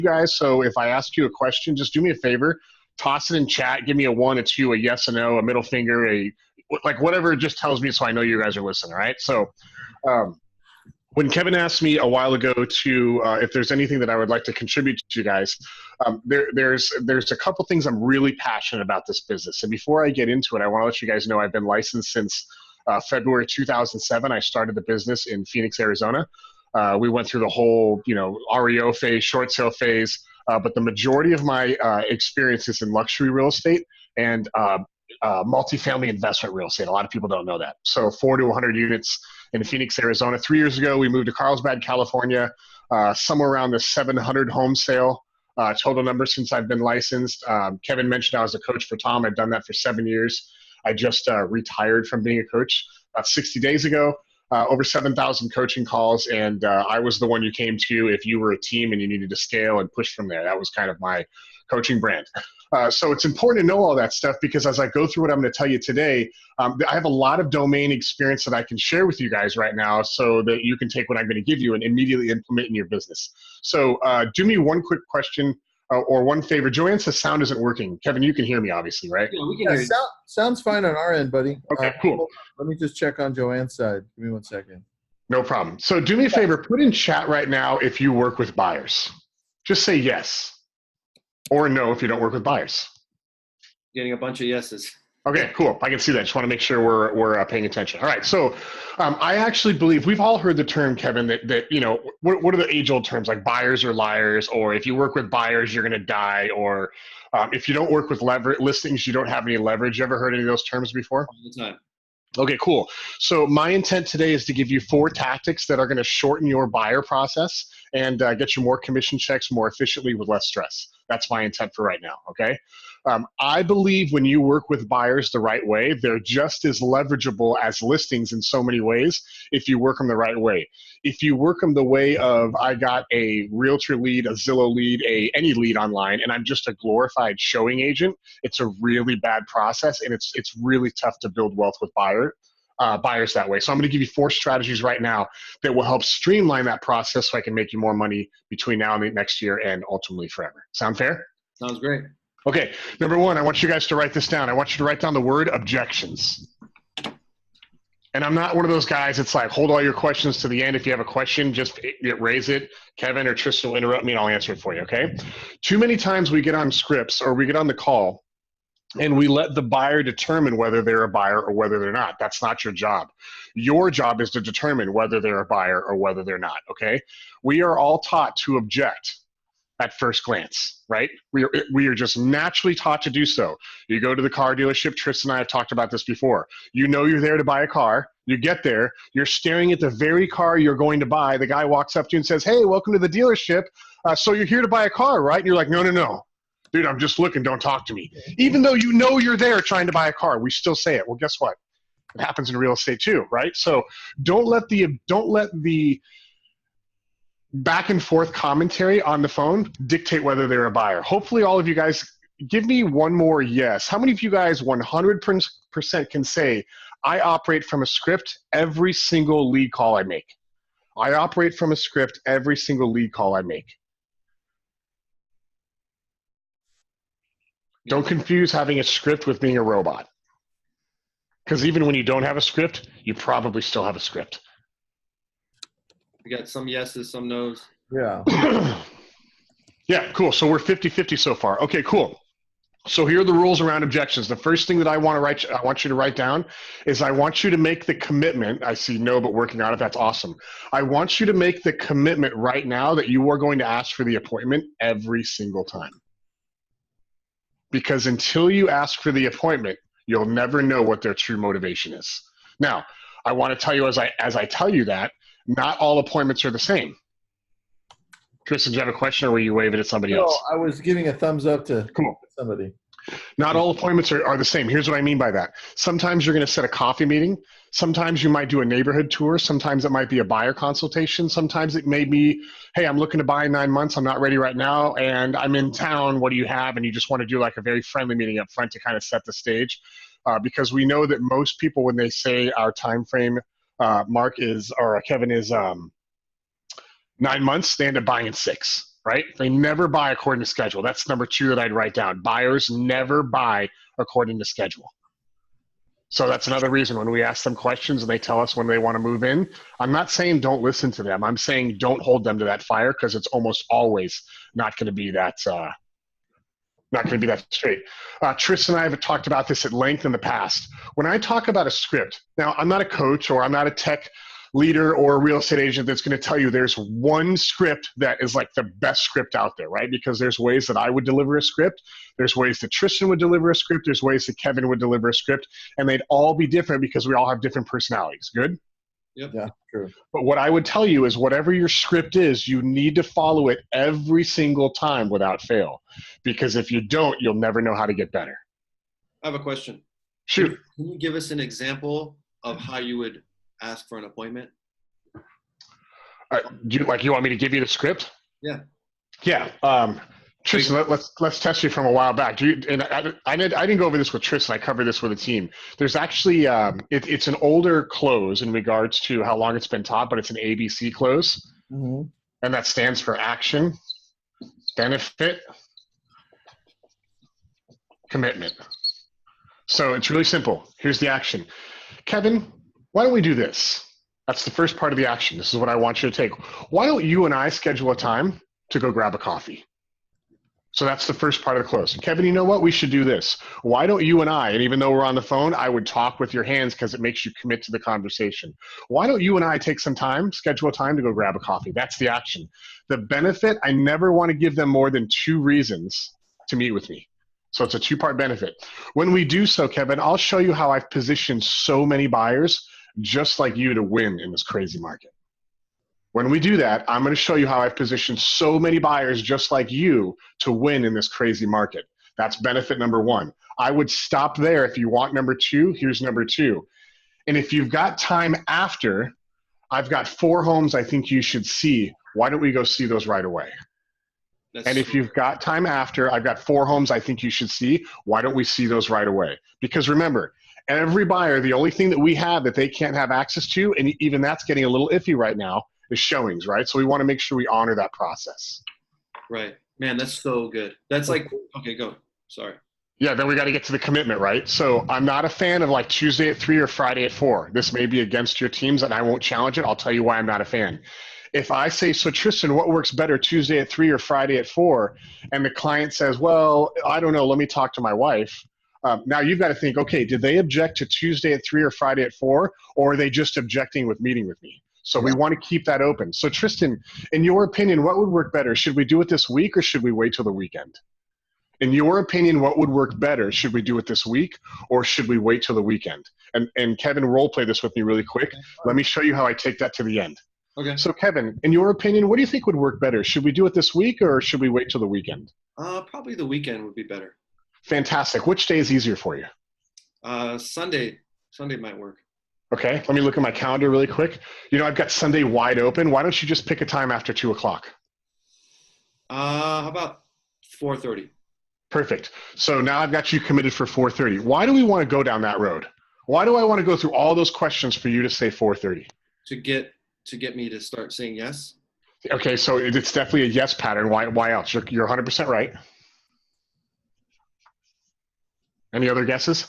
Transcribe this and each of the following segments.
guys. So if I ask you a question, just do me a favor, toss it in chat. Give me a 1, a 2, a yes, a no, a middle finger, like whatever it just tells me so I know you guys are listening, all right? So when Kevin asked me a while ago to if there's anything that I would like to contribute to you guys, there's a couple things I'm really passionate about this business. And before I get into it, I want to let you guys know I've been licensed since February 2007. I started the business in Phoenix, Arizona. We went through the whole, REO phase, short sale phase, but the majority of my experience is in luxury real estate and multifamily investment real estate. A lot of people don't know that. So 4 to 100 units in Phoenix, Arizona. 3 years ago, we moved to Carlsbad, California, somewhere around the 700 home sale total number since I've been licensed. Kevin mentioned I was a coach for Tom. I've done that for 7 years. I just retired from being a coach about 60 days ago. Over 7,000 coaching calls, and I was the one you came to if you were a team and you needed to scale and push from there. That was kind of my coaching brand. So it's important to know all that stuff because as I go through what I'm going to tell you today, I have a lot of domain experience that I can share with you guys right now so that you can take what I'm going to give you and immediately implement in your business. So do me one quick question or one favor. Joanne says sound isn't working. Kevin, you can hear me obviously, right? Yeah, we can hear you. Sounds fine on our end, buddy. Okay, cool. Let me just check on Joanne's side. Give me 1 second. No problem. So do me a favor, put in chat right now if you work with buyers. Just say yes or no if you don't work with buyers. Getting a bunch of yeses. Okay, cool. I can see that. Just want to make sure we're paying attention. All right. So I actually believe we've all heard the term, Kevin, that what are the age-old terms like buyers are liars, or if you work with buyers, you're going to die, or if you don't work with listings, you don't have any leverage. You ever heard any of those terms before? All the time. Okay, cool. So my intent today is to give you 4 tactics that are going to shorten your buyer process and get you more commission checks more efficiently with less stress. That's my intent for right now, okay? I believe when you work with buyers the right way, they're just as leverageable as listings in so many ways if you work them the right way. If you work them the way of I got a realtor lead, a Zillow lead, any lead online, and I'm just a glorified showing agent, it's a really bad process, and it's really tough to build wealth with buyers that way. So I'm going to give you 4 strategies right now that will help streamline that process so I can make you more money between now and the next year and ultimately forever. Sound fair? Sounds great. Okay, number 1, I want you guys to write this down. I want you to write down the word objections. And I'm not one of those guys that's like, hold all your questions to the end. If you have a question, just raise it. Kevin or Tristan will interrupt me and I'll answer it for you, okay? Too many times we get on scripts or we get on the call and we let the buyer determine whether they're a buyer or whether they're not. That's not your job. Your job is to determine whether they're a buyer or whether they're not, okay? We are all taught to object at first glance, right? We are just naturally taught to do so. You go to the car dealership, Tristan and I have talked about this before. You know you're there to buy a car. You get there, you're staring at the very car you're going to buy. The guy walks up to you and says, hey, welcome to the dealership. So you're here to buy a car, right? And you're like, no. Dude, I'm just looking, don't talk to me. Even though you know you're there trying to buy a car, we still say it. Well, guess what? It happens in real estate too, right? So don't let the back and forth commentary on the phone dictate whether they're a buyer. Hopefully all of you guys give me one more yes. How many of you guys 100% can say, I operate from a script every single lead call I make? I operate from a script every single lead call I make. Don't confuse having a script with being a robot. Because even when you don't have a script, you probably still have a script. We got some yeses, some nos. Yeah. Yeah, cool. So we're 50-50 so far. Okay, cool. So here are the rules around objections. The first thing that I want you to write down is I want you to make the commitment. I see no, but working on it. That's awesome. I want you to make the commitment right now that you are going to ask for the appointment every single time. Because until you ask for the appointment, you'll never know what their true motivation is. Now, I want to tell you as I tell you that, not all appointments are the same. Tristan, do you have a question or were you waving at somebody else? I was giving a thumbs up to somebody. Not all appointments are the same. Here's what I mean by that. Sometimes you're going to set a coffee meeting. Sometimes you might do a neighborhood tour. Sometimes it might be a buyer consultation. Sometimes it may be, hey, I'm looking to buy in 9 months. I'm not ready right now, and I'm in town. What do you have? And you just want to do like a very friendly meeting up front to kind of set the stage. Because we know that most people, when they say our time frame, Kevin is 9 months, they end up buying in 6. right? They never buy according to schedule. That's number 2 that I'd write down. Buyers never buy according to schedule. So that's another reason when we ask them questions and they tell us when they want to move in, I'm not saying don't listen to them. I'm saying don't hold them to that fire, because it's almost always not going to be that straight. Tristan and I have talked about this at length in the past. When I talk about a script, now I'm not a coach or I'm not a tech leader or a real estate agent that's going to tell you there's one script that is like the best script out there, right? Because there's ways that I would deliver a script. There's ways that Tristan would deliver a script. There's ways that Kevin would deliver a script, and they'd all be different because we all have different personalities. Good? Yep. Yeah, true. But what I would tell you is whatever your script is, you need to follow it every single time without fail. Because if you don't, you'll never know how to get better. I have a question. Shoot. Can you give us an example of how you would ask for an appointment? You want me to give you the script? Yeah. Yeah. Tristan, let's test you from a while back. I didn't go over this with Tristan. I covered this with a team. There's actually it's an older close in regards to how long it's been taught, but it's an ABC close, and that stands for action, benefit, commitment. So it's really simple. Here's the action. Kevin, why don't we do this? That's the first part of the action. This is what I want you to take. Why don't you and I schedule a time to go grab a coffee? So that's the first part of the close. Kevin, you know what? We should do this. Why don't you and I, and even though we're on the phone, I would talk with your hands because it makes you commit to the conversation. Why don't you and I take some time, schedule a time to go grab a coffee? That's the action. The benefit, I never want to give them more than 2 reasons to meet with me. So it's a 2-part benefit. When we do so, Kevin, I'll show you how I've positioned so many buyers just like you to win in this crazy market. When we do that, I'm going to show you how I've positioned so many buyers just like you to win in this crazy market. That's benefit number 1. I would stop there. If you want number 2, here's number 2. And if you've got time after, I've got 4 homes I think you should see. Why don't we go see those right away? And if you've got time after, I've got 4 homes I think you should see. Why don't we see those right away? Because remember, every buyer, the only thing that we have that they can't have access to, and even that's getting a little iffy right now, is showings, right? So we want to make sure we honor that process. Right. Man, that's so good. That's like, okay, go. Sorry. Yeah, then we got to get to the commitment, right? So I'm not a fan of like Tuesday at 3 or Friday at 4. This may be against your teams and I won't challenge it. I'll tell you why I'm not a fan. If I say, so Tristan, what works better, Tuesday at 3 or Friday at 4? And the client says, well, I don't know, let me talk to my wife. Now you've got to think, okay, did they object to Tuesday at 3 or Friday at 4? Or are they just objecting with meeting with me? So we want to keep that open. So Tristan, in your opinion, what would work better? Should we do it this week or should we wait till the weekend? In your opinion, what would work better? Should we do it this week or should we wait till the weekend? And Kevin, role play this with me really quick. Let me show you how I take that to the end. Okay. So Kevin, in your opinion, what do you think would work better? Should we do it this week or should we wait till the weekend? Probably the weekend would be better. Fantastic. Which day is easier for you? Sunday might work. Okay, let me look at my calendar really quick. You know, I've got Sunday wide open. Why don't you just pick a time after 2 o'clock? How about 4:30? Perfect. So now I've got you committed for 4:30. Why do we want to go down that road? Why do I want to go through all those questions for you to say 4:30? To get me to start saying yes. Okay, so it's definitely a yes pattern. Why else? You're 100% right. Any other guesses?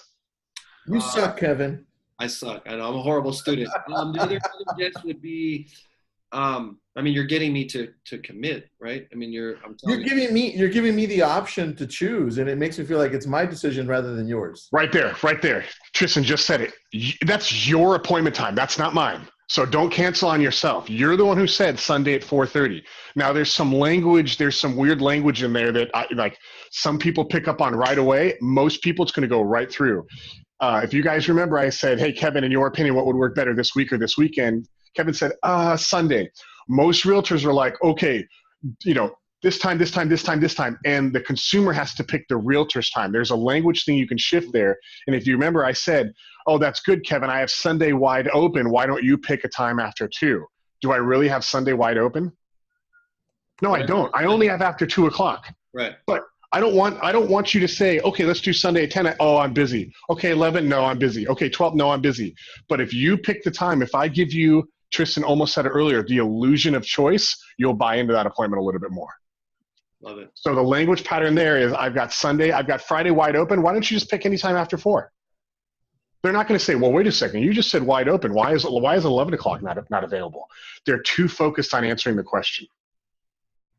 You suck, Kevin. I suck. I know I'm a horrible student. The other guess would be, I mean, you're getting me to commit, right? I mean, you're giving me the option to choose, and it makes me feel like it's my decision rather than yours. Right there. Tristan just said it. That's your appointment time. That's not mine. So don't cancel on yourself. You're the one who said Sunday at 4:30. Now there's some weird language in there that like some people pick up on right away. Most people, it's going to go right through. If you guys remember, I said, hey, Kevin, in your opinion, what would work better this week or this weekend? Kevin said, Sunday. Most realtors are like, okay, you know, this time. And the consumer has to pick the realtor's time. There's a language thing you can shift there. And if you remember, I said, oh, that's good, Kevin. I have Sunday wide open. Why don't you pick a time after 2? Do I really have Sunday wide open? No, I don't. I only have after 2 o'clock. Right. But I don't want you to say, okay, let's do Sunday at 10. Oh, I'm busy. Okay, 11. No, I'm busy. Okay, 12. No, I'm busy. But if you pick the time, if I give you, Tristan almost said it earlier, the illusion of choice, you'll buy into that appointment a little bit more. Love it. So the language pattern there is I've got Friday wide open. Why don't you just pick any time after 4? They're not going to say, well, wait a second. You just said wide open. Why is 11 o'clock not available? They're too focused on answering the question.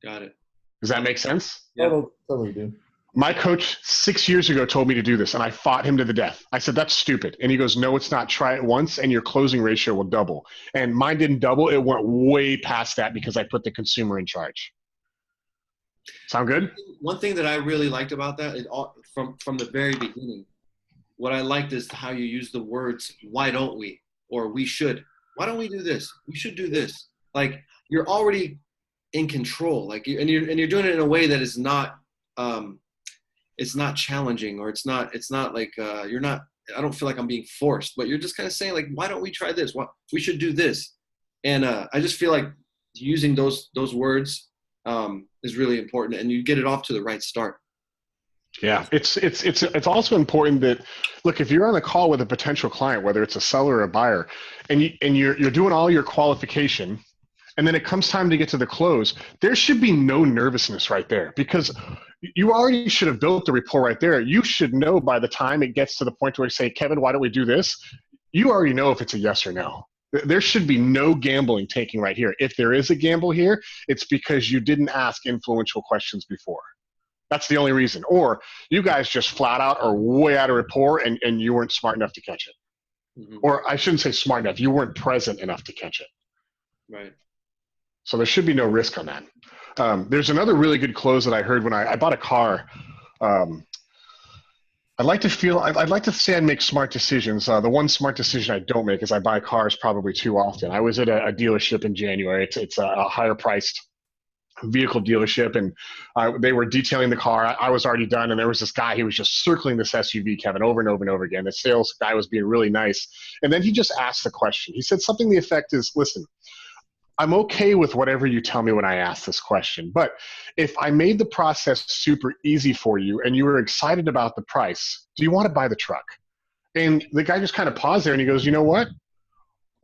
Got it. Does that make sense? Yeah. Totally do. My coach 6 years ago told me to do this, and I fought him to the death. I said, that's stupid. And he goes, no, it's not. Try it once, and your closing ratio will double. And mine didn't double. It went way past that because I put the consumer in charge. Sound good? One thing that I really liked about that is from the very beginning, what I liked is how you use the words, why don't we? Or we should. Why don't we do this? We should do this. Like, you're already in control. Like, and you're doing it in a way that is not, it's not challenging, or it's not like, you're not, I don't feel like I'm being forced, but you're just kind of saying, like, why don't we try this? We should do this. And I just feel like using those words is really important, and you get it off to the right start. Yeah, it's also important that, look, if you're on a call with a potential client, whether it's a seller or a buyer, and you're doing all your qualification, and then it comes time to get to the close, there should be no nervousness right there, because you already should have built the rapport right there. You should know by the time it gets to the point where you say, Kevin, why don't we do this? You already know if it's a yes or no. There should be no gambling taking right here. If there is a gamble here, it's because you didn't ask influential questions before. That's the only reason. Or you guys just flat out are way out of rapport and you weren't smart enough to catch it. Mm-hmm. Or I shouldn't say smart enough. You weren't present enough to catch it. Right. So there should be no risk on that. There's another really good close that I heard when I bought a car. I'd like to say I make smart decisions. The one smart decision I don't make is I buy cars probably too often. I was at a dealership in January. It's a higher priced vehicle dealership, and they were detailing the car. I was already done, and there was this guy. He was just circling this SUV, Kevin, over and over and over again. The sales guy was being really nice, and then he just asked the question. He said something to the effect is, listen, I'm okay with whatever you tell me when I ask this question, but if I made the process super easy for you and you were excited about the price, do you want to buy the truck? And the guy just kind of paused there and he goes, you know what?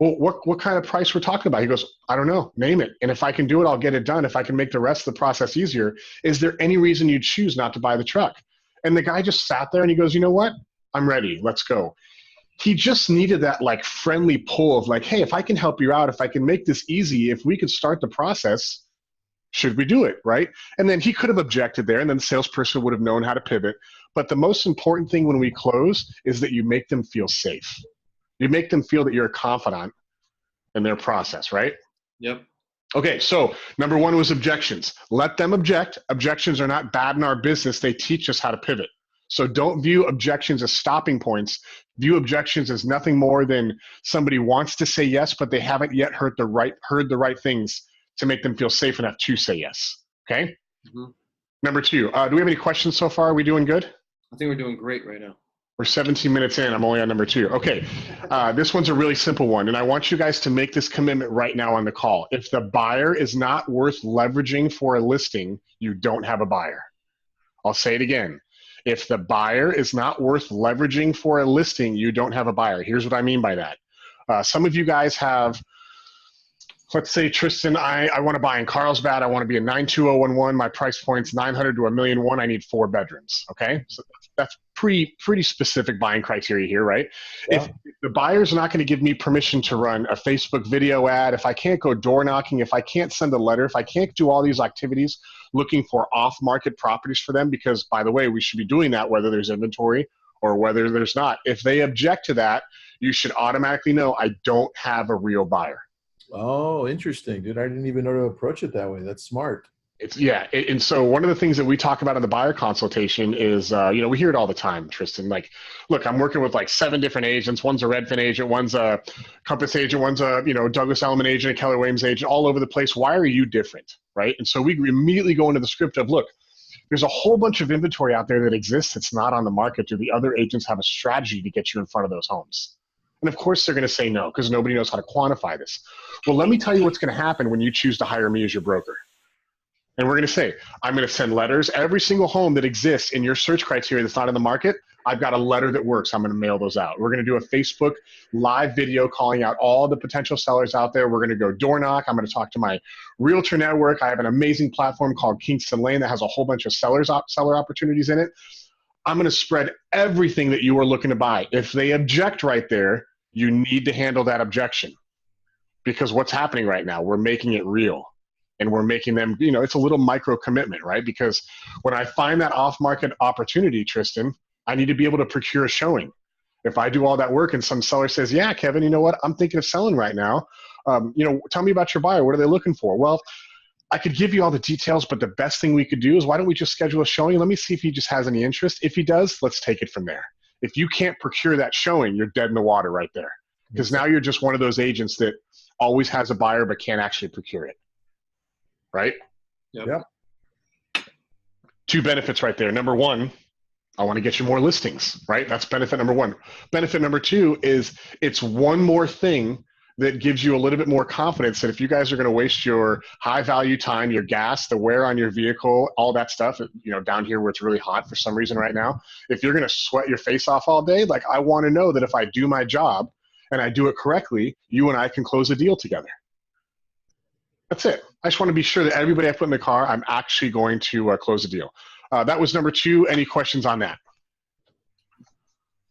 Well, what kind of price we're talking about? He goes, I don't know, name it. And if I can do it, I'll get it done. If I can make the rest of the process easier, is there any reason you'd choose not to buy the truck? And the guy just sat there and he goes, you know what? I'm ready. Let's go. He just needed that like friendly pull of like, hey, if I can help you out, if I can make this easy, if we could start the process, should we do it, right? And then he could have objected there, and then the salesperson would have known how to pivot. But the most important thing when we close is that you make them feel safe. You make them feel that you're a confidant in their process, right? Yep. Okay, so number 1 was objections. Let them object. Objections are not bad in our business. They teach us how to pivot. So don't view objections as stopping points. View objections as nothing more than somebody wants to say yes, but they haven't yet heard the right things to make them feel safe enough to say yes. Okay? Mm-hmm. Number 2, do we have any questions so far? Are we doing good? I think we're doing great right now. We're 17 minutes in. I'm only on number 2. Okay. This one's a really simple one, and I want you guys to make this commitment right now on the call. If the buyer is not worth leveraging for a listing, you don't have a buyer. I'll say it again. If the buyer is not worth leveraging for a listing, you don't have a buyer. Here's what I mean by that. Some of you guys have, let's say, Tristan, I want to buy in Carlsbad. I want to be a 92011. My price point's 900 to $1.1 million. I need 4 bedrooms. Okay. So that's pretty specific buying criteria here, right? Yeah. If the buyer's not going to give me permission to run a Facebook video ad, if I can't go door knocking, if I can't send a letter, if I can't do all these activities looking for off-market properties for them, because, by the way, we should be doing that whether there's inventory or whether there's not. If they object to that, you should automatically know I don't have a real buyer. Oh, interesting, dude. I didn't even know to approach it that way. That's smart. And so one of the things that we talk about in the buyer consultation is, we hear it all the time, Tristan. Like, look, I'm working with like 7 different agents. One's a Redfin agent, one's a Compass agent, one's a Douglas Elliman agent, a Keller Williams agent, all over the place. Why are you different, right? And so we immediately go into the script of, look, there's a whole bunch of inventory out there that exists that's not on the market. Do the other agents have a strategy to get you in front of those homes? And of course they're going to say no, because nobody knows how to quantify this. Well, let me tell you what's going to happen when you choose to hire me as your broker. And we're going to say, I'm going to send letters. Every single home that exists in your search criteria that's not in the market, I've got a letter that works. I'm going to mail those out. We're going to do a Facebook live video calling out all the potential sellers out there. We're going to go door knock. I'm going to talk to my realtor network. I have an amazing platform called Kingston that has a whole bunch of seller opportunities in it. I'm going to spread everything that you are looking to buy. If they object right there, you need to handle that objection. Because what's happening right now, we're making it real. And we're making them, it's a little micro commitment, right? Because when I find that off-market opportunity, Tristan, I need to be able to procure a showing. If I do all that work and some seller says, yeah, Kevin, you know what? I'm thinking of selling right now. Tell me about your buyer. What are they looking for? Well, I could give you all the details, but the best thing we could do is why don't we just schedule a showing? Let me see if he just has any interest. If he does, let's take it from there. If you can't procure that showing, you're dead in the water right there. Because now you're just one of those agents that always has a buyer but can't actually procure it. Right? Yep. Two benefits right there. Number one, I want to get you more listings, right? That's benefit number one. Benefit number two is it's one more thing that gives you a little bit more confidence that if you guys are going to waste your high value time, your gas, the wear on your vehicle, all that stuff, down here where it's really hot for some reason right now, if you're going to sweat your face off all day, like I want to know that if I do my job and I do it correctly, you and I can close a deal together. That's it. I just want to be sure that everybody I put in the car, I'm actually going to close a deal. That was number two. Any questions on that?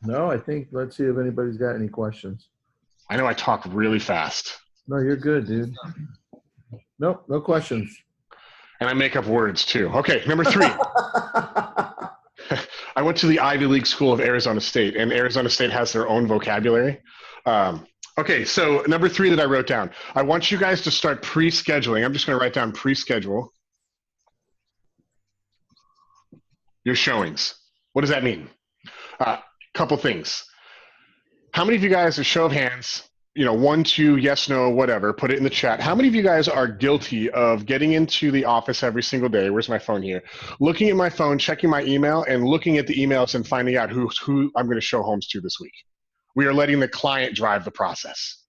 No, I think, let's see if anybody's got any questions. I know I talk really fast. No, you're good, dude. Nope, no questions. And I make up words too. Okay, number three. I went to the Ivy League School of Arizona State, and Arizona State has their own vocabulary. Okay, so number three that I wrote down. I want you guys to start pre-scheduling. I'm just going to write down pre-schedule your showings. What does that mean? Couple things. How many of you guys, a show of hands, 1, 2, yes, no, whatever, put it in the chat. How many of you guys are guilty of getting into the office every single day? Where's my phone here? Looking at my phone, checking my email, and looking at the emails and finding out who I'm going to show homes to this week. We are letting the client drive the process.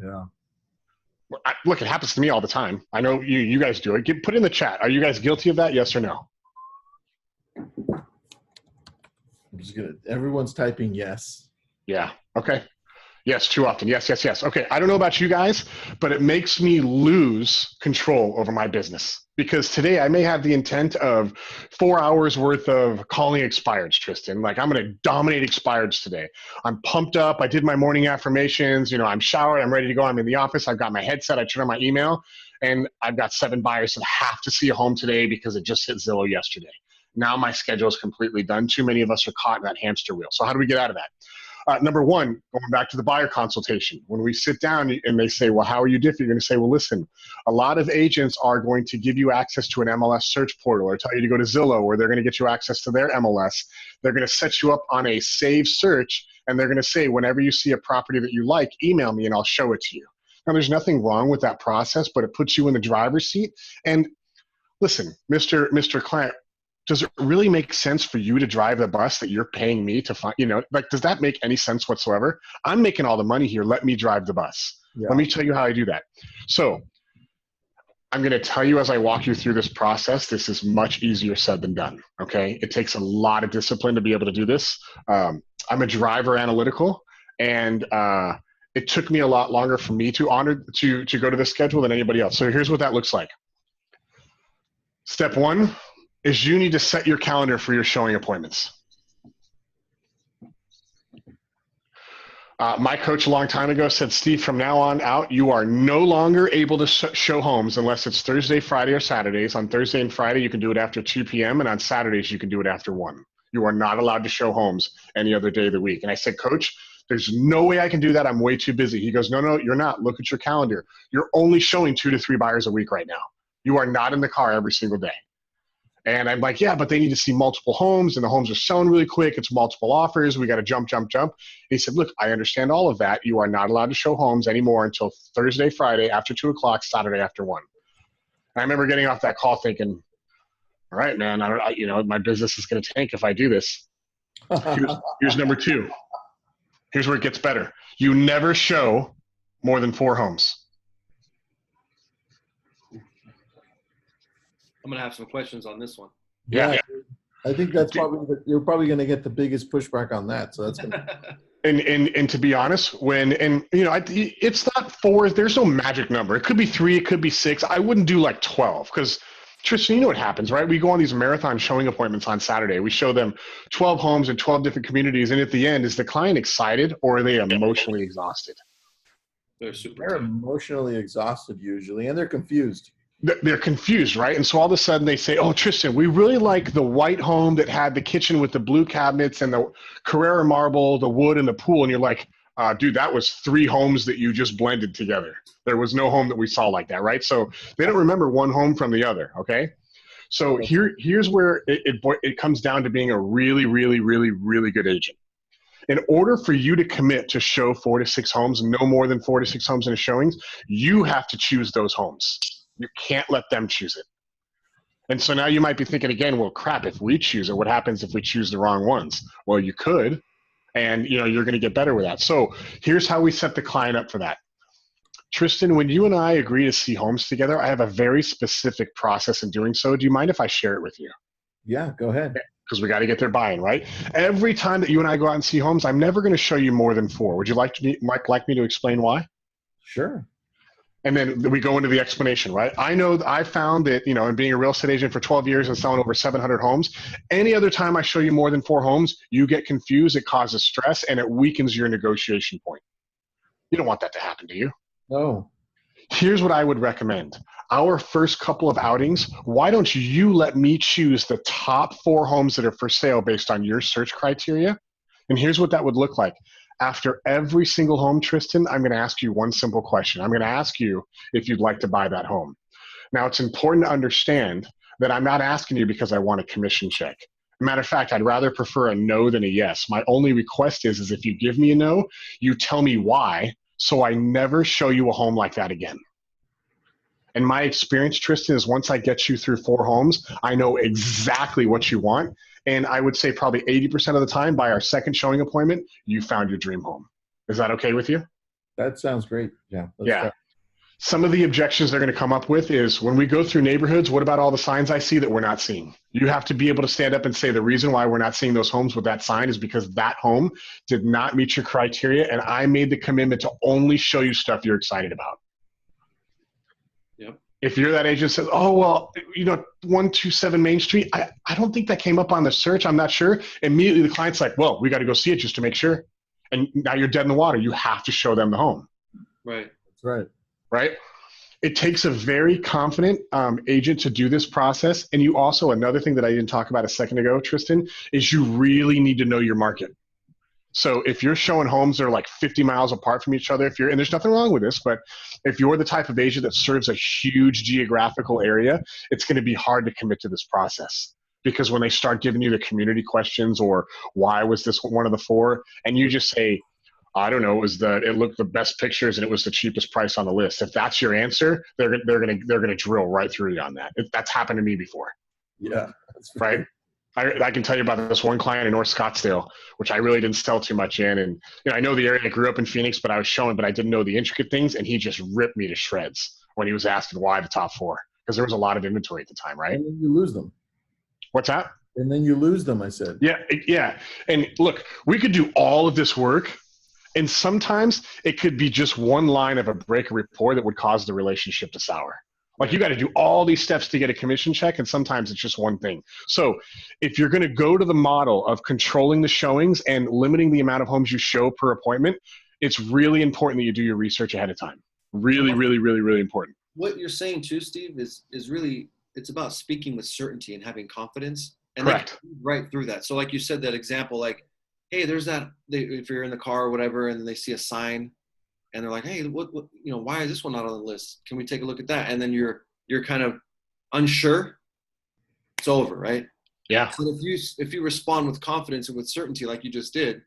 Yeah. Look, it happens to me all the time. I know you guys do it. Put it in the chat. Are you guys guilty of that? Yes or no? I'm just gonna. Everyone's typing yes. Yeah. Okay. Yes, too often. Yes, yes, yes. Okay. I don't know about you guys, but it makes me lose control over my business because today I may have the intent of 4 hours worth of calling expireds, Tristan. Like I'm going to dominate expireds today. I'm pumped up. I did my morning affirmations. I'm showered. I'm ready to go. I'm in the office. I've got my headset. I turn on my email and I've got 7 buyers that have to see a home today because it just hit Zillow yesterday. Now my schedule is completely done. Too many of us are caught in that hamster wheel. So how do we get out of that? Number one, going back to the buyer consultation. When we sit down and they say, well, how are you different? You're going to say, well, listen, a lot of agents are going to give you access to an MLS search portal or tell you to go to Zillow or they're going to get you access to their MLS. They're going to set you up on a saved search and they're going to say, whenever you see a property that you like, email me and I'll show it to you. Now, there's nothing wrong with that process, but it puts you in the driver's seat. And listen, Mr. Client, does it really make sense for you to drive the bus that you're paying me to find, does that make any sense whatsoever? I'm making all the money here. Let me drive the bus. Yeah. Let me tell you how I do that. So I'm going to tell you as I walk you through this process, this is much easier said than done. Okay. It takes a lot of discipline to be able to do this. I'm a driver analytical and, it took me a lot longer for me to go to this schedule than anybody else. So here's what that looks like. Step one is you need to set your calendar for your showing appointments. My coach a long time ago said, Steve, from now on out, you are no longer able to show homes unless it's Thursday, Friday, or Saturdays. On Thursday and Friday, you can do it after 2 p.m. And on Saturdays, you can do it after 1. You are not allowed to show homes any other day of the week. And I said, Coach, there's no way I can do that. I'm way too busy. He goes, no, you're not. Look at your calendar. You're only showing 2 to 3 buyers a week right now. You are not in the car every single day. And I'm like, yeah, but they need to see multiple homes and the homes are selling really quick. It's multiple offers. We got to jump. He said, look, I understand all of that. You are not allowed to show homes anymore until Thursday, Friday after 2 o'clock, Saturday after 1. And I remember getting off that call thinking, all right, man, my business is going to tank if I do this. Here's number 2. Here's where it gets better. You never show more than 4 homes. I'm going to have some questions on this one. Yeah. I think that's you're probably going to get the biggest pushback on that. So that's going to. And to be honest, it's not 4. There's no magic number. It could be 3. It could be 6. I wouldn't do like 12 because Tristan, you know what happens, right? We go on these marathon showing appointments on Saturday. We show them 12 homes in 12 different communities. And at the end, is the client excited or are they emotionally exhausted? They're emotionally exhausted usually, and they're confused. They're confused, right? And so all of a sudden they say, oh, Tristan, we really like the white home that had the kitchen with the blue cabinets and the Carrara marble, the wood, and the pool. And you're like, dude, that was 3 homes that you just blended together. There was no home that we saw like that, right? So they don't remember one home from the other, okay? So here's where it comes down to being a really, really, really, really good agent. In order for you to commit to show 4 to 6 homes, no more than 4 to 6 homes in a showings, you have to choose those homes. You can't let them choose it. And so now you might be thinking again, well, crap, if we choose it, what happens if we choose the wrong ones? Well, you could, and you're going to get better with that. So here's how we set the client up for that. Tristan, when you and I agree to see homes together, I have a very specific process in doing so. Do you mind if I share it with you? Yeah, go ahead. Because we got to get their buy-in, right? Every time that you and I go out and see homes, I'm never going to show you more than 4. Would you like me to explain why? Sure. And then we go into the explanation, right? I found that, in being a real estate agent for 12 years and selling over 700 homes, any other time I show you more than 4 homes, you get confused, it causes stress, and it weakens your negotiation point. You don't want that to happen, do you? No. Here's what I would recommend. Our first couple of outings, why don't you let me choose the top 4 homes that are for sale based on your search criteria? And here's what that would look like. After every single home, Tristan, I'm going to ask you one simple question. I'm going to ask you if you'd like to buy that home. Now, it's important to understand that I'm not asking you because I want a commission check. Matter of fact, I'd rather prefer a no than a yes. My only request is if you give me a no, you tell me why, so I never show you a home like that again. And my experience, Tristan, is once I get you through 4 homes, I know exactly what you want. And I would say probably 80% of the time by our second showing appointment, you found your dream home. Is that okay with you? That sounds great. Yeah. Yeah. Some of the objections they're going to come up with is when we go through neighborhoods, what about all the signs I see that we're not seeing? You have to be able to stand up and say the reason why we're not seeing those homes with that sign is because that home did not meet your criteria. And I made the commitment to only show you stuff you're excited about. Yep. If you're that agent says, oh, well, 127 Main Street, I don't think that came up on the search. I'm not sure. Immediately the client's like, well, we got to go see it just to make sure. And now you're dead in the water. You have to show them the home. Right. That's right. Right? It takes a very confident agent to do this process. And you also, another thing that I didn't talk about a second ago, Tristan, is you really need to know your market. So if you're showing homes that are like 50 miles apart from each other, and there's nothing wrong with this, but if you're the type of agent that serves a huge geographical area, it's going to be hard to commit to this process. Because when they start giving you the community questions or why was this one of the 4, and you just say, I don't know, it looked the best pictures and it was the cheapest price on the list. If that's your answer, they're gonna drill right through you on that. That's happened to me before. Yeah, that's right. I can tell you about this one client in North Scottsdale, which I really didn't sell too much in. And I know the area. I grew up in Phoenix, but I was showing, but I didn't know the intricate things. And he just ripped me to shreds when he was asking why the top 4, because there was a lot of inventory at the time, right? And then you lose them. What's that? And then you lose them, I said. Yeah. And look, we could do all of this work, and sometimes it could be just one line of a breaker report that would cause the relationship to sour. Like you got to do all these steps to get a commission check, and sometimes it's just one thing. So if you're going to go to the model of controlling the showings and limiting the amount of homes you show per appointment, it's really important that you do your research ahead of time. Really, really, really, really important. What you're saying too, Steve, is really, it's about speaking with certainty and having confidence. And correct. Right through that. So like you said, that example, like, hey, there's that, if you're in the car or whatever, and then they see a sign, and they're like, hey, what why is this one not on the list? Can we take a look at that? And then you're kind of unsure. It's over, right? Yeah. So if you respond with confidence and with certainty, like you just did,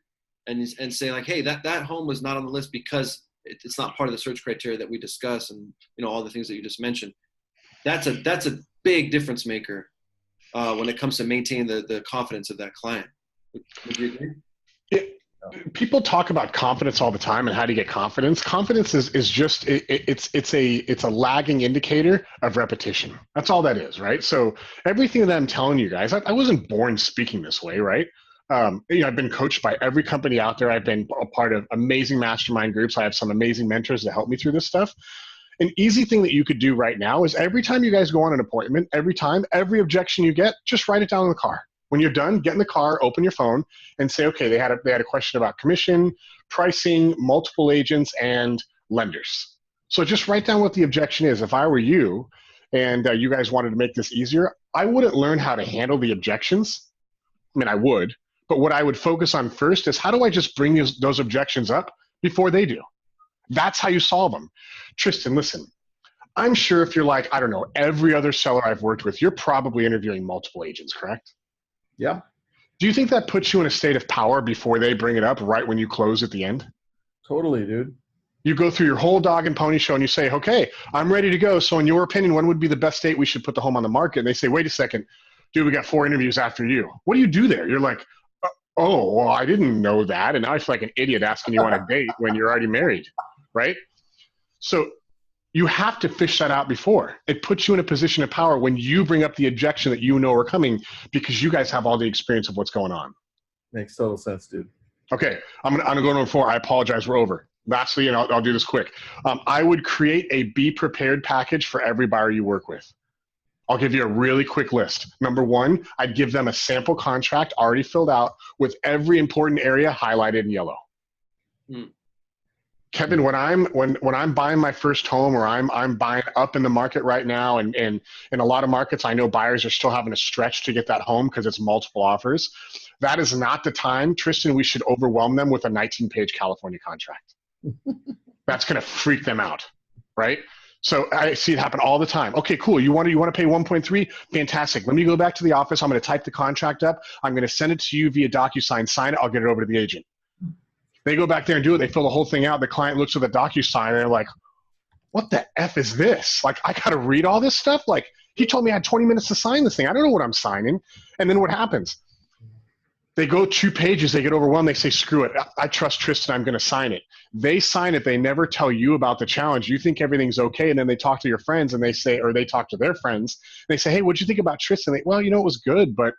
and say like, hey, that home was not on the list because it's not part of the search criteria that we discuss, and all the things that you just mentioned. That's a big difference maker when it comes to maintaining the confidence of that client. Would you agree? people talk about confidence all the time and how to get confidence. Confidence is just it's a lagging indicator of repetition. That's all that is, right? So everything that I'm telling you guys, I wasn't born speaking this way, right? I've been coached by every company out there. I've been a part of amazing mastermind groups. I have some amazing mentors that help me through this stuff. An easy thing that you could do right now is every time you guys go on an appointment, every objection you get, just write it down in the car. When you're done, get in the car, open your phone, and say, okay, they had a question about commission, pricing, multiple agents, and lenders. So just write down what the objection is. If I were you and you guys wanted to make this easier, I wouldn't learn how to handle the objections. I mean, I would, but what I would focus on first is how do I just bring those objections up before they do? That's how you solve them. Tristan, listen, I'm sure if you're like, I don't know, every other seller I've worked with, you're probably interviewing multiple agents, correct? Yeah. Do you think that puts you in a state of power before they bring it up right when you close at the end? Totally, dude. You go through your whole dog and pony show and you say, okay, I'm ready to go. So in your opinion, when would be the best date we should put the home on the market? And they say, wait a second, dude, we got 4 interviews after you. What do you do there? You're like, oh, well, I didn't know that. And now I feel like an idiot asking you on a date when you're already married, right? So you have to fish that out before. It puts you in a position of power when you bring up the objection that you know are coming because you guys have all the experience of what's going on. Makes total sense, dude. Okay, I'm gonna go to 4. I apologize, we're over. Lastly, and I'll do this quick. I would create a be prepared package for every buyer you work with. I'll give you a really quick list. Number 1, I'd give them a sample contract already filled out with every important area highlighted in yellow. Kevin, when I'm buying my first home or I'm buying up in the market right now, and in a lot of markets, I know buyers are still having to stretch to get that home because it's multiple offers. That is not the time, Tristan, we should overwhelm them with a 19-page California contract. That's going to freak them out, right? So I see it happen all the time. Okay, cool. You want to pay 1.3? Fantastic. Let me go back to the office. I'm going to type the contract up. I'm going to send it to you via DocuSign. Sign it. I'll get it over to the agent. They go back there and do it. They fill the whole thing out. The client looks at the DocuSign and they're like, what the F is this? Like, I got to read all this stuff? Like, he told me I had 20 minutes to sign this thing. I don't know what I'm signing. And then what happens? They go 2 pages. They get overwhelmed. They say, screw it. I trust Tristan. I'm going to sign it. They sign it. They never tell you about the challenge. You think everything's okay. And then they talk to your friends and they say, or they talk to their friends. They say, hey, what'd you think about Tristan? Well, it was good. But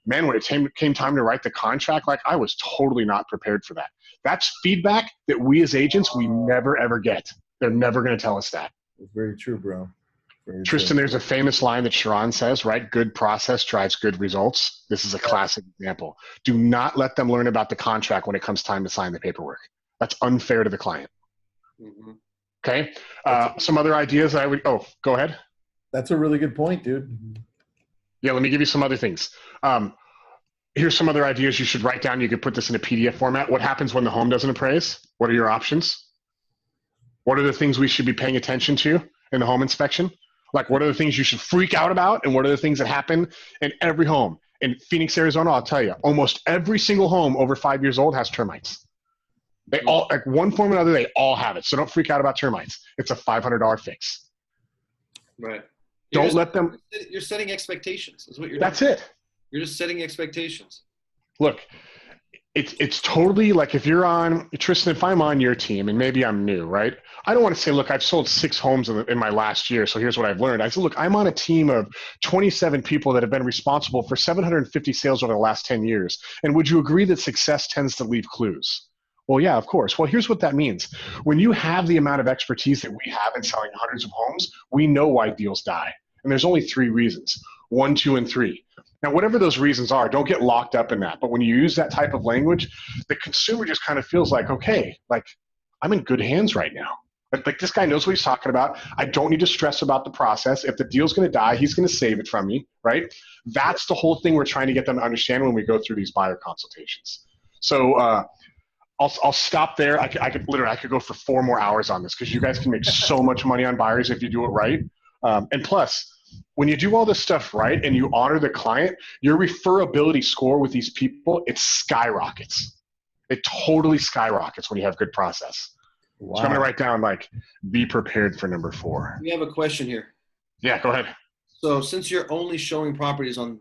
man, when it came time to write the contract, like I was totally not prepared for that. That's feedback that we as agents, we never, ever get. They're never going to tell us that. It's very true, bro. Tristan, there's a famous line that Sharon says, right? Good process drives good results. This is a classic example. Do not let them learn about the contract when it comes time to sign the paperwork. That's unfair to the client. Mm-hmm. Okay. Some other ideas I would, go ahead. That's a really good point, dude. Yeah, let me give you some other things. Here's some other ideas you should write down. You could put this in a PDF format. What happens when the home doesn't appraise? What are your options? What are the things we should be paying attention to in the home inspection? Like, what are the things you should freak out about? And what are the things that happen in every home? In Phoenix, Arizona, I'll tell you, almost every single home over 5 years old has termites. They all, like one form or another, they all have it. So don't freak out about termites. It's a $500 fix. Right. Don't let them. You're setting expectations. Is what you're doing. That's it. You're just setting expectations. Look, it's totally like if you're on, Tristan, if I'm on your team and maybe I'm new, right? I don't want to say, look, I've sold 6 homes in my last year, so here's what I've learned. I said, look, I'm on a team of 27 people that have been responsible for 750 sales over the last 10 years. And would you agree that success tends to leave clues? Well, yeah, of course. Well, here's what that means. When you have the amount of expertise that we have in selling hundreds of homes, we know why deals die. And there's only 3 reasons, 1, 2, and 3. Now, whatever those reasons are, don't get locked up in that. But when you use that type of language, the consumer just kind of feels like, okay, like I'm in good hands right now. Like this guy knows what he's talking about. I don't need to stress about the process. If the deal's going to die, he's going to save it from me, right? That's the whole thing we're trying to get them to understand when we go through these buyer consultations. So I'll stop there. I could go for 4 more hours on this because you guys can make so much money on buyers if you do it right. And plus, when you do all this stuff right and you honor the client, your referability score with these people, it skyrockets. It totally skyrockets when you have good process. Wow. So I'm going to write down, like, be prepared for number 4. We have a question here. Yeah, go ahead. So since you're only showing properties on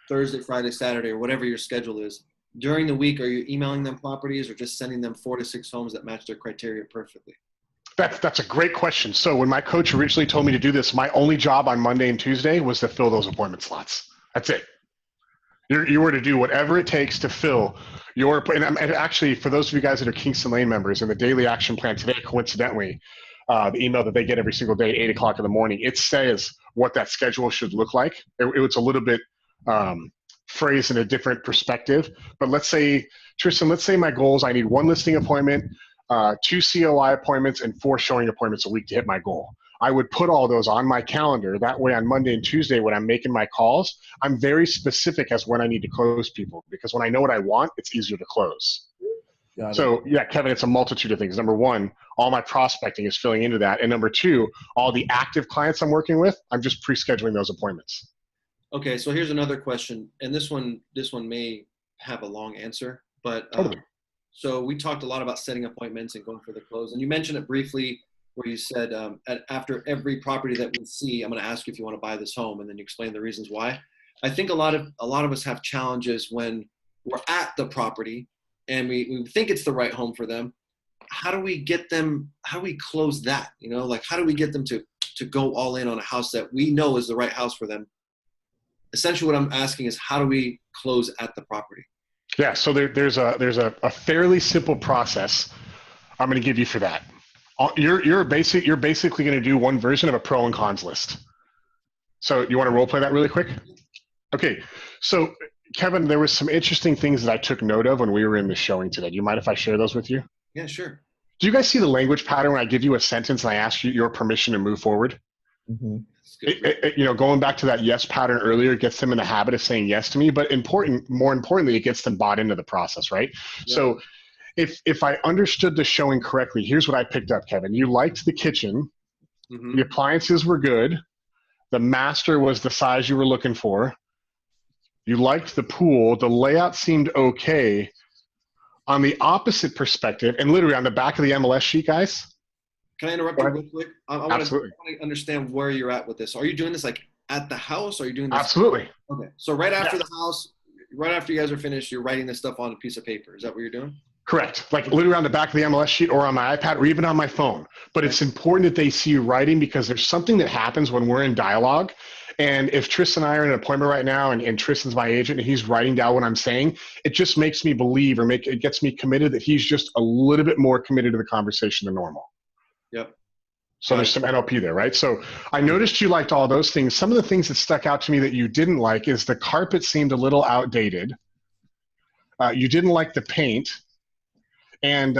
Thursday, Friday, Saturday, or whatever your schedule is, During the week, are you emailing them properties or just sending them 4 to 6 homes that match their criteria perfectly? That's a great question. So when my coach originally told me to do this, my only job on Monday and Tuesday was to fill those appointment slots. That's it. You were to do whatever it takes to fill your, and actually for those of you guys that are Kingston Lane members, in the daily action plan today, coincidentally, the email that they get every single day, 8 o'clock in the morning, it says what that schedule should look like. It was a little bit phrased in a different perspective, but let's say, Tristan, let's say my goal is I need 1 listing appointment, 2 COI appointments, and 4 showing appointments a week to hit my goal. I would put all those on my calendar. That way on Monday and Tuesday when I'm making my calls, I'm very specific as when I need to close people, because when I know what I want, it's easier to close. So yeah, Kevin, it's a multitude of things. Number 1, all my prospecting is filling into that. And number 2, all the active clients I'm working with, I'm just pre-scheduling those appointments. Okay, so here's another question. And this one may have a long answer, but Totally. so we talked a lot about setting appointments and going for the close. And you mentioned it briefly where you said after every property that we see, I'm going to ask you if you want to buy this home, and then you explain the reasons why. I think a lot of us have challenges when we're at the property and we think it's the right home for them. How do we get them? How do we close that? You know, like how do we get them to go all in on a house that we know is the right house for them? Essentially, what I'm asking is how do we close at the property? Yeah, so there's a fairly simple process I'm going to give you for that. You're basically going to do one version of a pro and cons list. So you want to role play that really quick? Okay. So Kevin, there was some interesting things that I took note of when we were in the showing today. Do you mind if I share those with you? Yeah, sure. Do you guys see the language pattern when I give you a sentence and I ask you your permission to move forward? Mm-hmm. Going back to that yes pattern earlier, it gets them in the habit of saying yes to me, but more importantly, it gets them bought into the process, right? Yeah. So if I understood the showing correctly, here's what I picked up, Kevin. You liked the kitchen. Mm-hmm. The appliances were good. The master was the size you were looking for. You liked the pool. The layout seemed okay. On the opposite perspective, and literally on the back of the MLS sheet, guys. Can I interrupt you real quick? I want to understand where you're at with this. Are you doing this like at the house? Or are you doing this? Absolutely. Okay. So right after the house, right after you guys are finished, you're writing this stuff on a piece of paper. Is that what you're doing? Correct. Like literally on the back of the MLS sheet or on my iPad or even on my phone. But it's important that they see you writing because there's something that happens when we're in dialogue. And if Tristan and I are in an appointment right now and Tristan's my agent and he's writing down what I'm saying, it just makes me believe it gets me committed that he's just a little bit more committed to the conversation than normal. Yep. So there's some NLP there, right? So I noticed you liked all those things. Some of the things that stuck out to me that you didn't like is the carpet seemed a little outdated. You didn't like the paint. And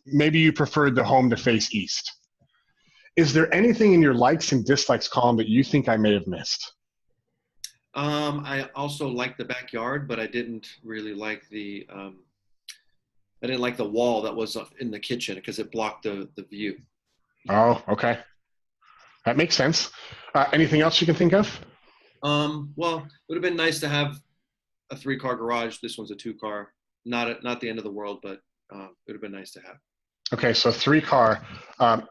maybe you preferred the home to face east. Is there anything in your likes and dislikes column that you think I may have missed? I also liked the backyard, but I didn't really like the wall that was in the kitchen because it blocked the view. Oh, okay. That makes sense. Anything else you can think of? Well, it would have been nice to have a 3-car garage. This one's a 2-car. Not the end of the world, but it would have been nice to have. Okay, so 3-car.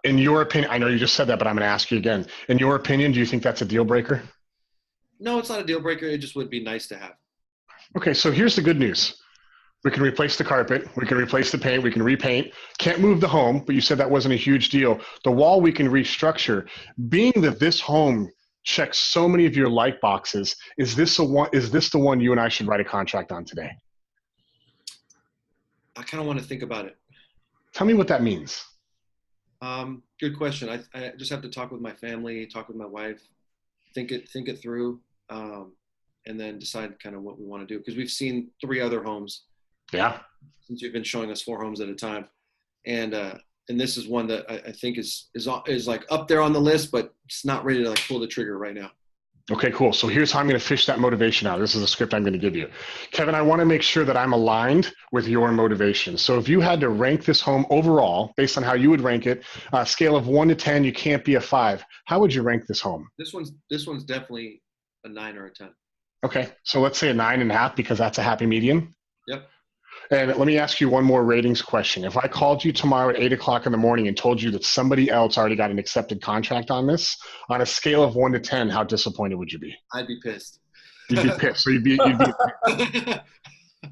In your opinion, I know you just said that, but I'm going to ask you again. In your opinion, do you think that's a deal breaker? No, it's not a deal breaker. It just would be nice to have. Okay, so here's the good news. We can replace the carpet. We can replace the paint. We can repaint. Can't move the home, but you said that wasn't a huge deal. The wall we can restructure. Being that this home checks so many of your like boxes, is this the one you and I should write a contract on today? I kind of want to think about it. Tell me what that means. Good question. I just have to talk with my family, talk with my wife, think it through, and then decide kind of what we want to do. Because we've seen 3 other homes. Yeah. Since you've been showing us 4 homes at a time, and this is one that I think is like up there on the list, but it's not ready to like pull the trigger right now. Okay, cool. So here's how I'm going to fish that motivation out. This is a script I'm going to give you. Kevin, I want to make sure that I'm aligned with your motivation. So if you had to rank this home overall, based on how you would rank it, scale of 1 to 10, you can't be a 5. How would you rank this home? This one's definitely a 9 or a 10. Okay, so let's say a 9.5 because that's a happy median. Yep. And let me ask you one more ratings question. If I called you tomorrow at 8 o'clock in the morning and told you that somebody else already got an accepted contract on this, on a scale of 1 to 10, how disappointed would you be? I'd be pissed. You'd be pissed. So you'd be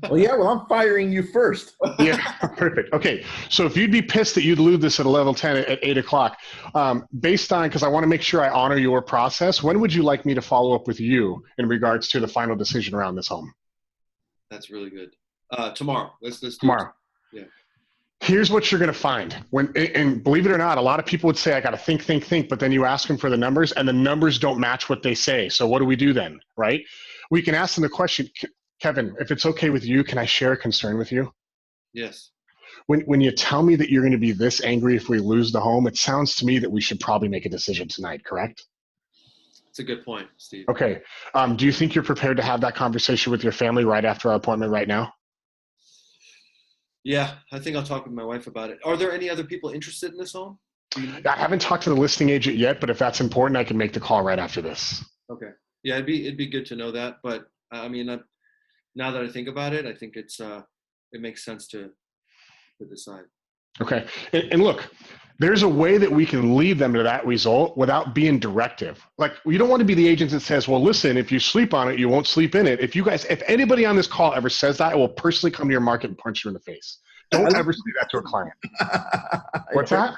Well, yeah, well, I'm firing you first. Yeah, perfect. Okay, so if you'd be pissed that you'd lose this at a level 10 at 8 o'clock, based on, because I want to make sure I honor your process, when would you like me to follow up with you in regards to the final decision around this home? That's really good. Tomorrow. Let's do Tomorrow. it. Yeah. Here's what you're going to find. And believe it or not, a lot of people would say, I got to think, but then you ask them for the numbers and the numbers don't match what they say. So what do we do then, right? We can ask them the question, Kevin, if it's okay with you, can I share a concern with you? Yes. When you tell me that you're going to be this angry if we lose the home, it sounds to me that we should probably make a decision tonight, correct? That's a good point, Steve. Okay. Do you think you're prepared to have that conversation with your family right after our appointment right now? Yeah, I think I'll talk with my wife about it. Are there any other people interested in this home? I haven't talked to the listing agent yet, but if that's important, I can make the call right after this. Okay. Yeah, it'd be good to know that. But I mean, now that I think about it, I think it makes sense to decide. Okay. And look, there's a way that we can lead them to that result without being directive. Like, you don't want to be the agent that says, well, listen, if you sleep on it, you won't sleep in it. If anybody on this call ever says that, I will personally come to your market and punch you in the face. Don't ever say that to a client. What's that?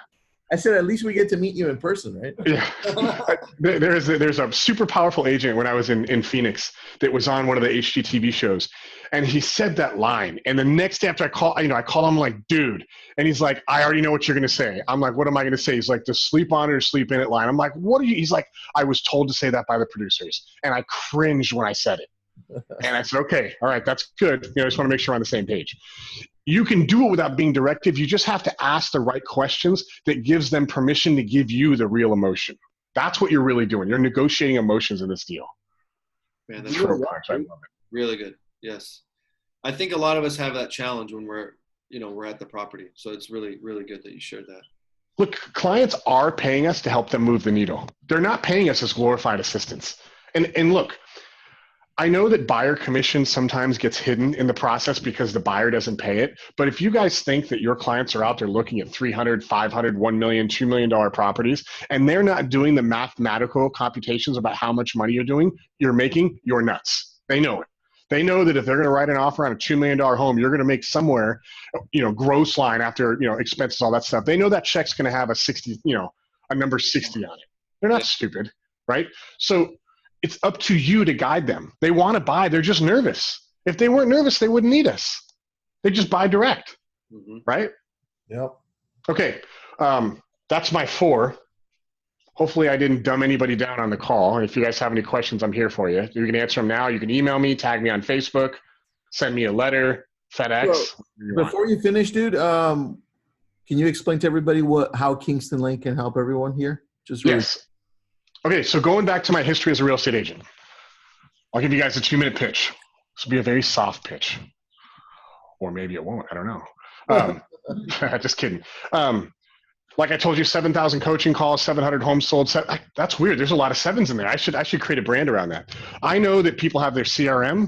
I said, at least we get to meet you in person, right? Yeah. There's a super powerful agent when I was in Phoenix that was on one of the HGTV shows. And he said that line. And the next day after I called him like, dude. And he's like, I already know what you're going to say. I'm like, what am I going to say? He's like, the sleep on it or sleep in it line. I'm like, what are you? He's like, I was told to say that by the producers. And I cringed when I said it. And I said, okay, all right, that's good. I just want to make sure we're on the same page. You can do it without being directive. You just have to ask the right questions that gives them permission to give you the real emotion. That's what you're really doing. You're negotiating emotions in this deal. Man, that's really good. I love it. Really good. Yes. I think a lot of us have that challenge when we're at the property. So it's really, really good that you shared that. Look, clients are paying us to help them move the needle. They're not paying us as glorified assistants. And look, I know that buyer commission sometimes gets hidden in the process because the buyer doesn't pay it. But if you guys think that your clients are out there looking at $300,000, $500,000, $1 million, $2 million properties, and they're not doing the mathematical computations about how much money you're making, you're nuts. They know it. They know that if they're going to write an offer on a $2 million home, you're going to make somewhere, gross line after, expenses, all that stuff. They know that check's going to have a number 60 on it. They're not stupid, right? So it's up to you to guide them. They want to buy. They're just nervous. If they weren't nervous, they wouldn't need us. They just buy direct, right? Yep. Okay. That's my 4. Hopefully I didn't dumb anybody down on the call. If you guys have any questions, I'm here for you. You can answer them now. You can email me, tag me on Facebook, send me a letter, FedEx. So, before you finish, dude, can you explain to everybody how Kingston Lane can help everyone here? Yes. Okay, so going back to my history as a real estate agent, I'll give you guys a 2-minute pitch. This will be a very soft pitch. Or maybe it won't. I don't know. Just kidding. Like I told you, 7,000 coaching calls, 700 homes sold. That's weird. There's a lot of sevens in there. I should create a brand around that. I know that people have their CRM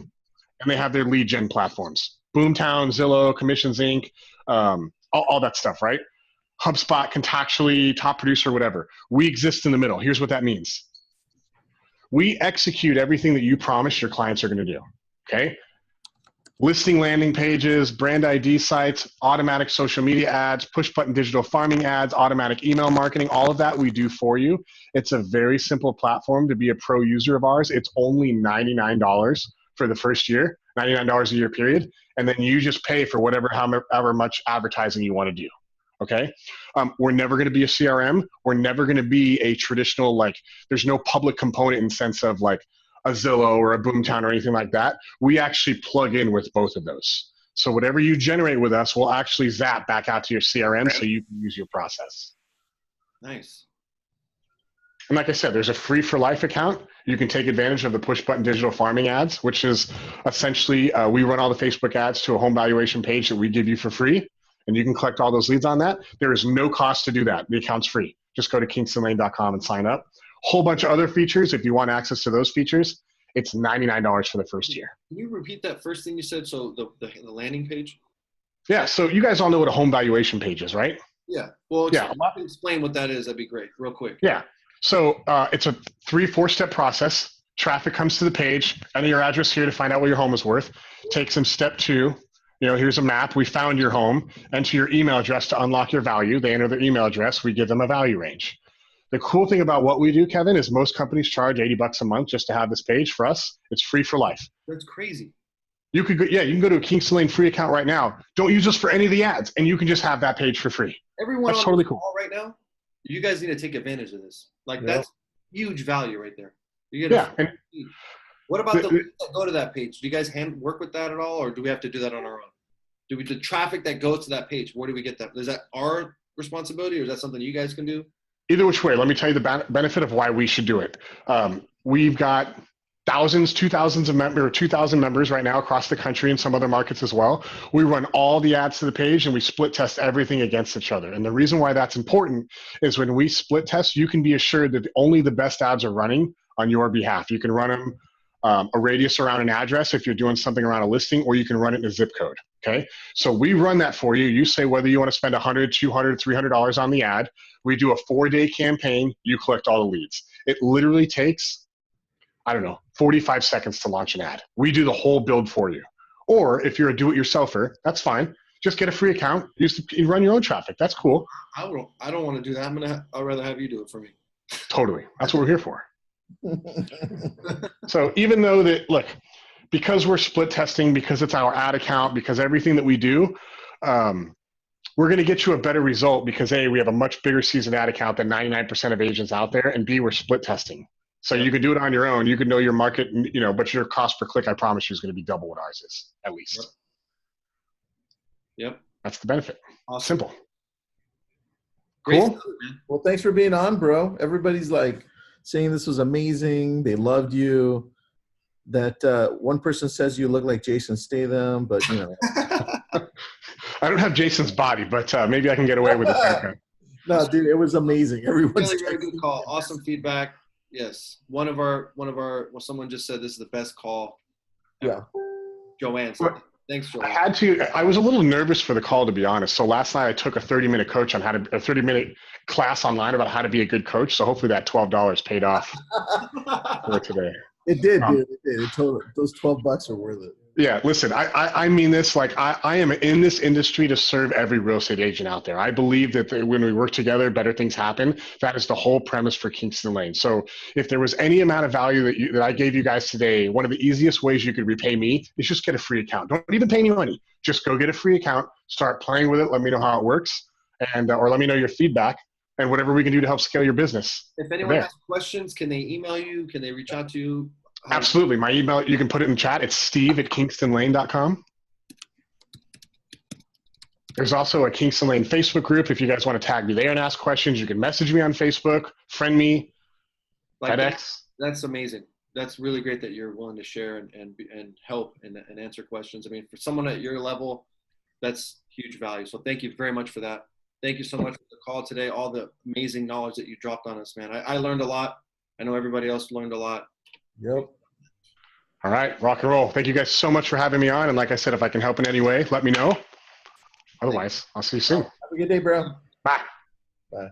and they have their lead gen platforms. Boomtown, Zillow, Commissions Inc., all that stuff, right? HubSpot, Contactually, Top Producer, whatever. We exist in the middle. Here's what that means. We execute everything that you promise your clients are going to do, okay? Listing landing pages, brand ID sites, automatic social media ads, push-button digital farming ads, automatic email marketing, all of that we do for you. It's a very simple platform to be a pro user of ours. It's only $99 for the first year, $99 a year period, and then you just pay for however much advertising you want to do. Okay. We're never going to be a CRM. We're never going to be a traditional, there's no public component in the sense of like a Zillow or a Boomtown or anything like that. We actually plug in with both of those. So whatever you generate with us, we'll actually zap back out to your CRM so you can use your process. Nice. And like I said, there's a free for life account. You can take advantage of the push button digital farming ads, which is essentially we run all the Facebook ads to a home valuation page that we give you for free. And you can collect all those leads on that. There is no cost to do that. The account's free. Just go to kingstonlane.com and sign up. Whole bunch of other features. If you want access to those features, it's $99 for the first year. Can you repeat that first thing you said? So the landing page? Yeah. So you guys all know what a home valuation page is, right? Yeah. Well, explain what that is. That'd be great. Real quick. Yeah. So it's a 3-4 step process. Traffic comes to the page, enter your address here to find out what your home is worth. Takes them step 2. Here's a map. We found your home. Enter your email address to unlock your value. They enter their email address. We give them a value range. The cool thing about what we do, Kevin, is most companies charge $80 a month just to have this page. For us, it's free for life. That's crazy. You can go to a Kingston Lane free account right now. Don't use us for any of the ads, and you can just have that page for free. Everyone That's on totally the cool. call right now, you guys need to take advantage of this. Like, Yeah. that's huge value right there. What about the links that go to that page? Do you guys work with that at all, or do we have to do that on our own? The traffic that goes to that page, where do we get that? Is that our responsibility, or is that something you guys can do? Either which way, let me tell you the benefit of why we should do it. We've got 2,000 members right now across the country and some other markets as well. We run all the ads to the page and we split test everything against each other. And the reason why that's important is when we split test, you can be assured that only the best ads are running on your behalf. You can run them a radius around an address if you're doing something around a listing, or you can run it in a zip code. Okay. So we run that for you. You say whether you want to spend $100, $200, $300 on the ad. We do a 4-day campaign. You collect all the leads. It literally takes, 45 seconds to launch an ad. We do the whole build for you. Or if you're a do-it-yourselfer, that's fine. Just get a free account. You run your own traffic. That's cool. I don't want to do that. I'd rather have you do it for me. Totally. That's what we're here for. So even though because we're split testing, because it's our ad account, because everything that we do, we're going to get you a better result because A, we have a much bigger seasoned ad account than 99% of agents out there, and B, we're split testing. So you can do it on your own. You can know your market, but your cost per click, I promise you, is going to be double what ours is, at least. Yep. That's the benefit. Awesome. Simple. Great Cool. stuff, man. Well, thanks for being on, bro. Everybody's saying this was amazing. They loved you. That one person says you look like Jason Statham, but I don't have Jason's body, but maybe I can get away with it. No, dude, it was amazing. Everyone's really good call. Awesome feedback. Yes. Someone just said this is the best call ever. Yeah. Joanne said that. Thanks, Joanne. I was a little nervous for the call, to be honest. So last night I took a 30-minute coach on a 30-minute class online about how to be a good coach. So hopefully that $12 paid off for today. It did, dude. It did. Those $12 are worth it. Yeah, listen, I mean this, I am in this industry to serve every real estate agent out there. I believe that when we work together, better things happen. That is the whole premise for Kingston Lane. So if there was any amount of value that I gave you guys today, one of the easiest ways you could repay me is just get a free account. Don't even pay me money. Just go get a free account, start playing with it, let me know how it works, and or let me know your feedback and whatever we can do to help scale your business. If anyone has questions, can they email you? Can they reach out to you? Absolutely. My email, you can put it in chat. It's steve@kingstonlane.com. There's also a Kingston Lane Facebook group. If you guys want to tag me there and ask questions, you can message me on Facebook, friend me, FedEx. That's amazing. That's really great that you're willing to share and help and answer questions. I mean, for someone at your level, that's huge value. So thank you very much for that. Thank you so much for the call today, all the amazing knowledge that you dropped on us, man. I learned a lot. I know everybody else learned a lot. Yep. All right, rock and roll. Thank you guys so much for having me on. And like I said, if I can help in any way, let me know. Otherwise, I'll see you soon. Have a good day, bro. Bye. Bye.